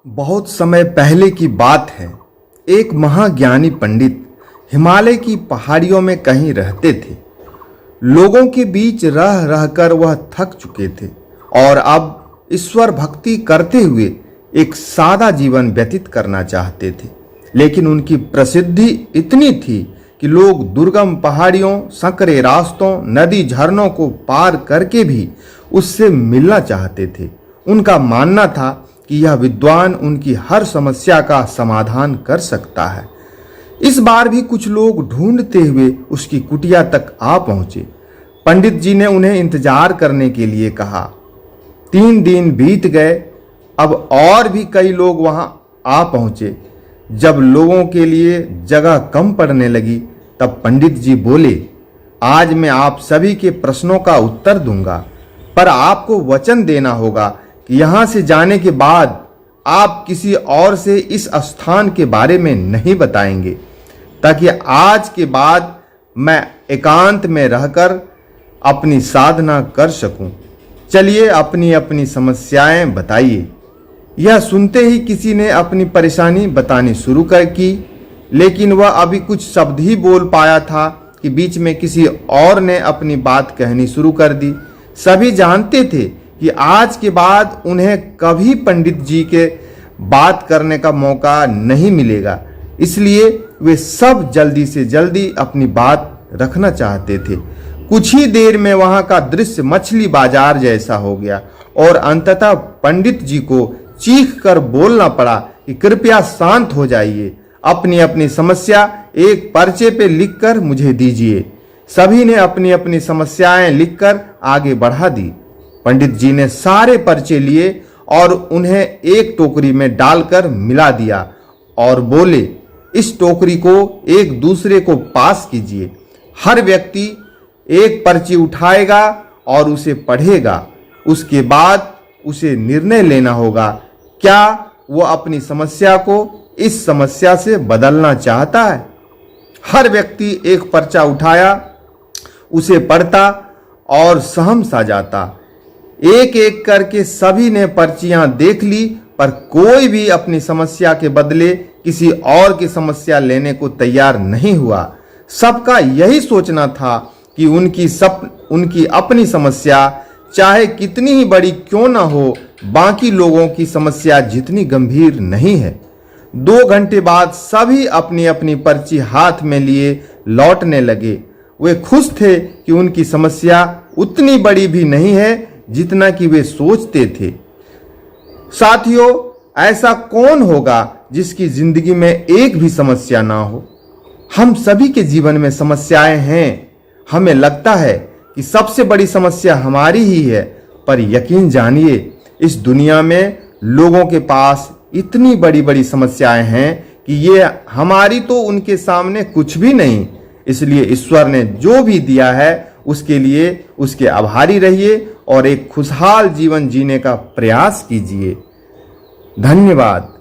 बहुत समय पहले की बात है। एक महाज्ञानी पंडित हिमालय की पहाड़ियों में कहीं रहते थे। लोगों के बीच रह रहकर वह थक चुके थे और अब ईश्वर भक्ति करते हुए एक सादा जीवन व्यतीत करना चाहते थे। लेकिन उनकी प्रसिद्धि इतनी थी कि लोग दुर्गम पहाड़ियों, संकरे रास्तों, नदी झरनों को पार करके भी उससे मिलना चाहते थे। उनका मानना था कि यह विद्वान उनकी हर समस्या का समाधान कर सकता है। इस बार भी कुछ लोग ढूंढते हुए उसकी कुटिया तक आ पहुंचे। पंडित जी ने उन्हें इंतजार करने के लिए कहा। 3 दिन बीत गए। अब और भी कई लोग वहां आ पहुंचे। जब लोगों के लिए जगह कम पड़ने लगी तब पंडित जी बोले, आज मैं आप सभी के प्रश्नों का उत्तर दूंगा, पर आपको वचन देना होगा कि यहां से जाने के बाद आप किसी और से इस स्थान के बारे में नहीं बताएंगे, ताकि आज के बाद मैं एकांत में रहकर अपनी साधना कर सकूं। चलिए अपनी अपनी समस्याएं बताइए। यह सुनते ही किसी ने अपनी परेशानी बतानी शुरू कर की, लेकिन वह अभी कुछ शब्द ही बोल पाया था कि बीच में किसी और ने अपनी बात कहनी शुरू कर दी। सभी जानते थे कि आज के बाद उन्हें कभी पंडित जी के बात करने का मौका नहीं मिलेगा, इसलिए वे सब जल्दी से जल्दी अपनी बात रखना चाहते थे। कुछ ही देर में वहां का दृश्य मछली बाजार जैसा हो गया और अंततः पंडित जी को चीख कर बोलना पड़ा कि कृपया शांत हो जाइए, अपनी अपनी समस्या एक पर्चे पे लिखकर मुझे दीजिए। सभी ने अपनी अपनी समस्याएं लिखकर आगे बढ़ा दी। पंडित जी ने सारे पर्चे लिए और उन्हें एक टोकरी में डालकर मिला दिया और बोले, इस टोकरी को एक दूसरे को पास कीजिए। हर व्यक्ति एक पर्ची उठाएगा और उसे पढ़ेगा। उसके बाद उसे निर्णय लेना होगा, क्या वो अपनी समस्या को इस समस्या से बदलना चाहता है। हर व्यक्ति एक पर्चा उठाया, उसे पढ़ता और सहम सा जाता। एक एक करके सभी ने पर्चियां देख ली, पर कोई भी अपनी समस्या के बदले किसी और की समस्या लेने को तैयार नहीं हुआ। सबका यही सोचना था कि उनकी अपनी समस्या चाहे कितनी ही बड़ी क्यों ना हो, बाकी लोगों की समस्या जितनी गंभीर नहीं है। 2 घंटे बाद सभी अपनी अपनी पर्ची हाथ में लिए लौटने लगे। वे खुश थे कि उनकी समस्या उतनी बड़ी भी नहीं है जितना कि वे सोचते थे। साथियों, ऐसा कौन होगा जिसकी जिंदगी में एक भी समस्या ना हो। हम सभी के जीवन में समस्याएं हैं। हमें लगता है कि सबसे बड़ी समस्या हमारी ही है, पर यकीन जानिए इस दुनिया में लोगों के पास इतनी बड़ी बड़ी समस्याएं हैं कि ये हमारी तो उनके सामने कुछ भी नहीं। इसलिए ईश्वर ने जो भी दिया है उसके लिए उसके आभारी रहिए और एक खुशहाल जीवन जीने का प्रयास कीजिए। धन्यवाद।